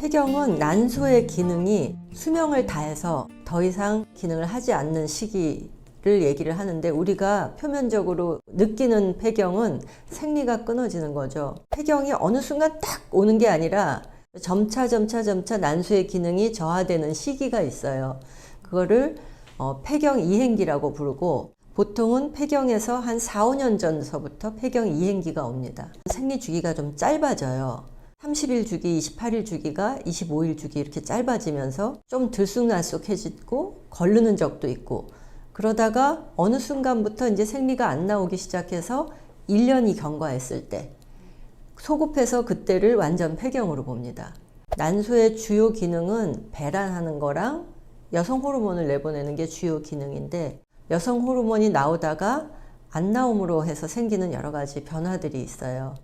폐경은 난소의 기능이 수명을 다해서 더 이상 기능을 하지 않는 시기를 얘기를 하는데, 우리가 표면적으로 느끼는 폐경은 생리가 끊어지는 거죠. 폐경이 어느 순간 딱 오는 게 아니라 점차 난소의 기능이 저하되는 시기가 있어요. 그거를 폐경 이행기라고 부르고, 보통은 폐경에서 한 4, 5년 전서부터 폐경 이행기가 옵니다. 생리 주기가 좀 짧아져요. 30일 주기, 28일 주기가 25일 주기 이렇게 짧아지면서 좀 들쑥날쑥해지고 거르는 적도 있고, 그러다가 어느 순간부터 이제 생리가 안 나오기 시작해서 1년이 경과했을 때 소급해서 그때를 완전 폐경으로 봅니다. 난소의 주요 기능은 배란하는 거랑 여성 호르몬을 내보내는 게 주요 기능인데, 여성 호르몬이 나오다가 안 나옴으로 해서 생기는 여러 가지 변화들이 있어요.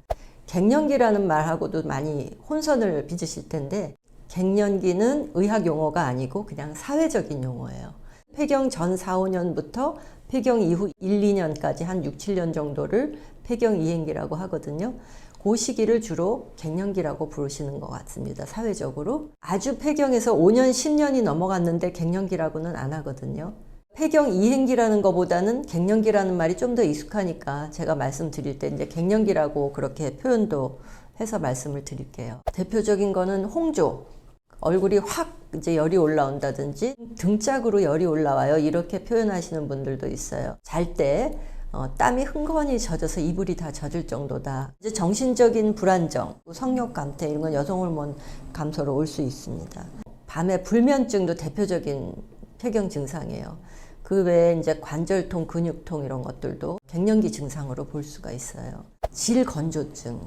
갱년기라는 말하고도 많이 혼선을 빚으실 텐데, 갱년기는 의학 용어가 아니고 그냥 사회적인 용어예요. 폐경 전 4, 5년부터 폐경 이후 1, 2년까지 한 6, 7년 정도를 폐경 이행기라고 하거든요. 그 시기를 주로 갱년기라고 부르시는 것 같습니다. 사회적으로. 아주 폐경에서 5년, 10년이 넘어갔는데 갱년기라고는 안 하거든요. 폐경 이행기라는 것보다는 갱년기라는 말이 좀 더 익숙하니까 제가 말씀드릴 때 이제 갱년기라고 그렇게 표현도 해서 말씀을 드릴게요. 대표적인 거는 홍조. 얼굴이 확 이제 열이 올라온다든지 등짝으로 열이 올라와요. 이렇게 표현하시는 분들도 있어요. 잘 때 땀이 흥건히 젖어서 이불이 다 젖을 정도다. 이제 정신적인 불안정, 성욕 감퇴 이런 건 여성 호르몬 감소로 올 수 있습니다. 밤에 불면증도 대표적인 폐경 증상이에요. 그 외에 이제 관절통, 근육통 이런 것들도 갱년기 증상으로 볼 수가 있어요. 질건조증.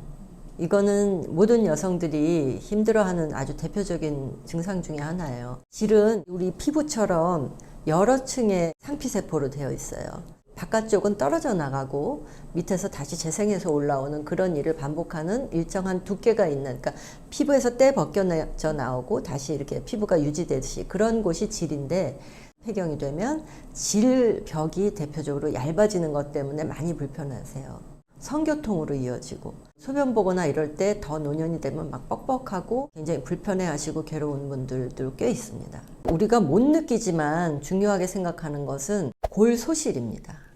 이거는 모든 여성들이 힘들어하는 아주 대표적인 증상 중에 하나예요. 질은 우리 피부처럼 여러 층의 상피세포로 되어 있어요. 바깥쪽은 떨어져 나가고 밑에서 다시 재생해서 올라오는 그런 일을 반복하는 일정한 두께가 있는, 그러니까 피부에서 때 벗겨져 나오고 다시 이렇게 피부가 유지되듯이 그런 곳이 질인데, 폐경이 되면 질벽이 대표적으로 얇아지는 것 때문에 많이 불편하세요. 성교통으로 이어지고, 소변 보거나 이럴 때 더 노년이 되면 막 뻑뻑하고 굉장히 불편해하시고 괴로운 분들도 꽤 있습니다. 우리가 못 느끼지만 중요하게 생각하는 것은 골소실입니다.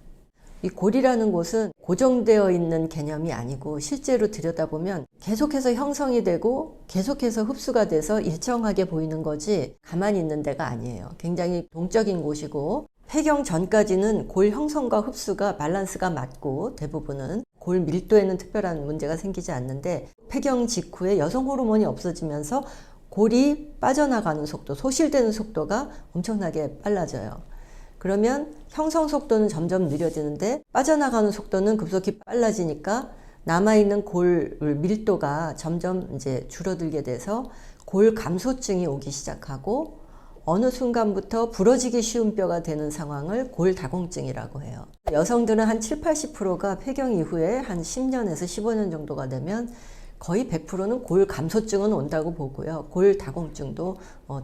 이 골이라는 곳은 고정되어 있는 개념이 아니고, 실제로 들여다보면 계속해서 형성이 되고 계속해서 흡수가 돼서 일정하게 보이는 거지 가만히 있는 데가 아니에요. 굉장히 동적인 곳이고, 폐경 전까지는 골 형성과 흡수가 밸런스가 맞고 대부분은 골 밀도에는 특별한 문제가 생기지 않는데, 폐경 직후에 여성 호르몬이 없어지면서 골이 빠져나가는 속도, 소실되는 속도가 엄청나게 빨라져요. 그러면 형성 속도는 점점 느려지는데 빠져나가는 속도는 급속히 빨라지니까 남아있는 골 밀도가 점점 이제 줄어들게 돼서 골 감소증이 오기 시작하고, 어느 순간부터 부러지기 쉬운 뼈가 되는 상황을 골다공증이라고 해요. 여성들은 한 7, 80%가 폐경 이후에 한 10년에서 15년 정도가 되면 거의 100%는 골 감소증은 온다고 보고요. 골 다공증도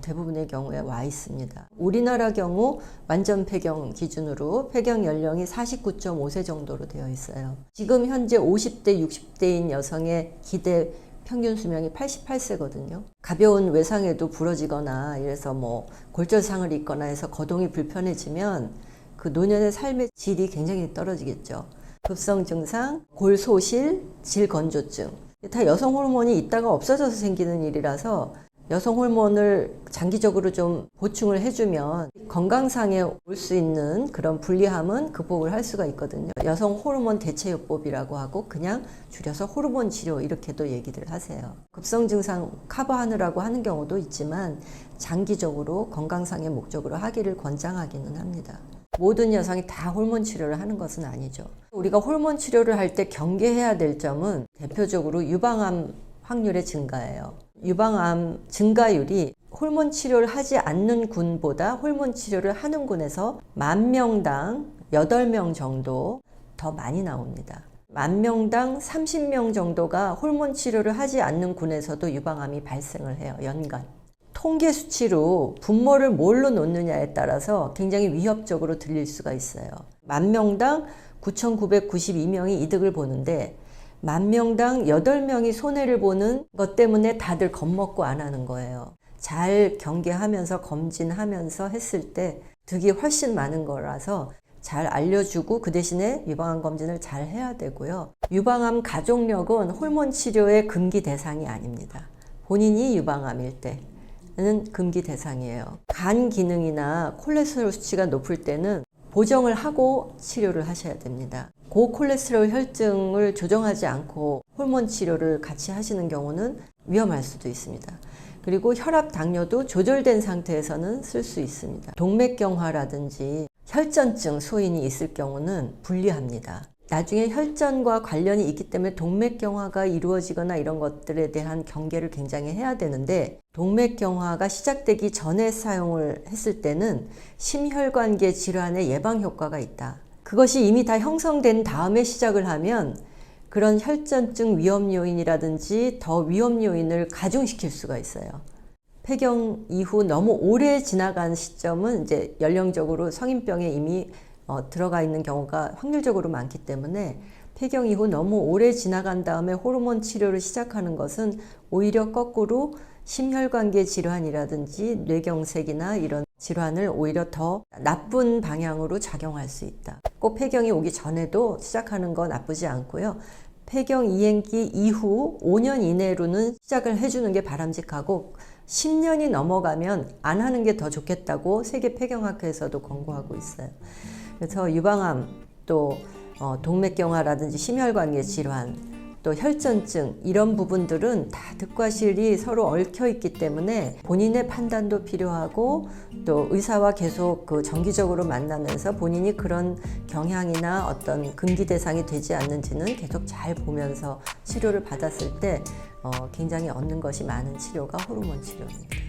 대부분의 경우에 와 있습니다. 우리나라 경우 완전 폐경 기준으로 폐경 연령이 49.5세 정도로 되어 있어요. 지금 현재 50대, 60대인 여성의 기대 평균 수명이 88세거든요. 가벼운 외상에도 부러지거나 이래서 뭐 골절상을 입거나 해서 거동이 불편해지면 그 노년의 삶의 질이 굉장히 떨어지겠죠. 급성 증상, 골소실, 질건조증. 다 여성 호르몬이 있다가 없어져서 생기는 일이라서 여성 호르몬을 장기적으로 좀 보충을 해주면 건강상에 올 수 있는 그런 불리함은 극복을 할 수가 있거든요. 여성 호르몬 대체요법이라고 하고 그냥 줄여서 호르몬 치료 이렇게도 얘기들 하세요. 급성 증상 커버하느라고 하는 경우도 있지만 장기적으로 건강상의 목적으로 하기를 권장하기는 합니다. 모든 여성이 다 호르몬 치료를 하는 것은 아니죠. 우리가 호르몬 치료를 할 때 경계해야 될 점은 대표적으로 유방암 확률의 증가예요. 유방암 증가율이 호르몬 치료를 하지 않는 군보다 호르몬 치료를 하는 군에서 10,000명당 8명 정도 더 많이 나옵니다. 10,000명당 30명 정도가 호르몬 치료를 하지 않는 군에서도 유방암이 발생을 해요, 연간. 통계 수치로 분모를 뭘로 놓느냐에 따라서 굉장히 위협적으로 들릴 수가 있어요. 10,000명당 9,992명이 이득을 보는데 10,000명당 8명이 손해를 보는 것 때문에 다들 겁먹고 안 하는 거예요. 잘 경계하면서 검진하면서 했을 때 득이 훨씬 많은 거라서 잘 알려주고 그 대신에 유방암 검진을 잘 해야 되고요. 유방암 가족력은 호르몬 치료의 금기 대상이 아닙니다. 본인이 유방암일 때는 금기 대상이에요. 간 기능이나 콜레스테롤 수치가 높을 때는 보정을 하고 치료를 하셔야 됩니다. 고콜레스테롤 혈증을 조정하지 않고 호르몬 치료를 같이 하시는 경우는 위험할 수도 있습니다. 그리고 혈압, 당뇨도 조절된 상태에서는 쓸 수 있습니다. 동맥경화라든지 혈전증 소인이 있을 경우는 불리합니다. 나중에 혈전과 관련이 있기 때문에 동맥경화가 이루어지거나 이런 것들에 대한 경계를 굉장히 해야 되는데, 동맥경화가 시작되기 전에 사용을 했을 때는 심혈관계 질환의 예방 효과가 있다. 그것이 이미 다 형성된 다음에 시작을 하면 그런 혈전증 위험 요인이라든지 더 위험 요인을 가중시킬 수가 있어요. 폐경 이후 너무 오래 지나간 시점은 이제 연령적으로 성인병에 이미 들어가 있는 경우가 확률적으로 많기 때문에 폐경 이후 너무 오래 지나간 다음에 호르몬 치료를 시작하는 것은 오히려 거꾸로 심혈관계 질환이라든지 뇌경색이나 이런 질환을 오히려 더 나쁜 방향으로 작용할 수 있다. 꼭 폐경이 오기 전에도 시작하는 건 나쁘지 않고요. 폐경 이행기 이후 5년 이내로는 시작을 해주는 게 바람직하고 10년이 넘어가면 안 하는 게 더 좋겠다고 세계 폐경학회에서도 권고하고 있어요. 그래서 유방암, 또 동맥경화라든지 심혈관계 질환, 또 혈전증 이런 부분들은 다 득과 실이 서로 얽혀 있기 때문에 본인의 판단도 필요하고 또 의사와 계속 정기적으로 만나면서 본인이 그런 경향이나 어떤 금기 대상이 되지 않는지는 계속 잘 보면서 치료를 받았을 때 굉장히 얻는 것이 많은 치료가 호르몬 치료입니다.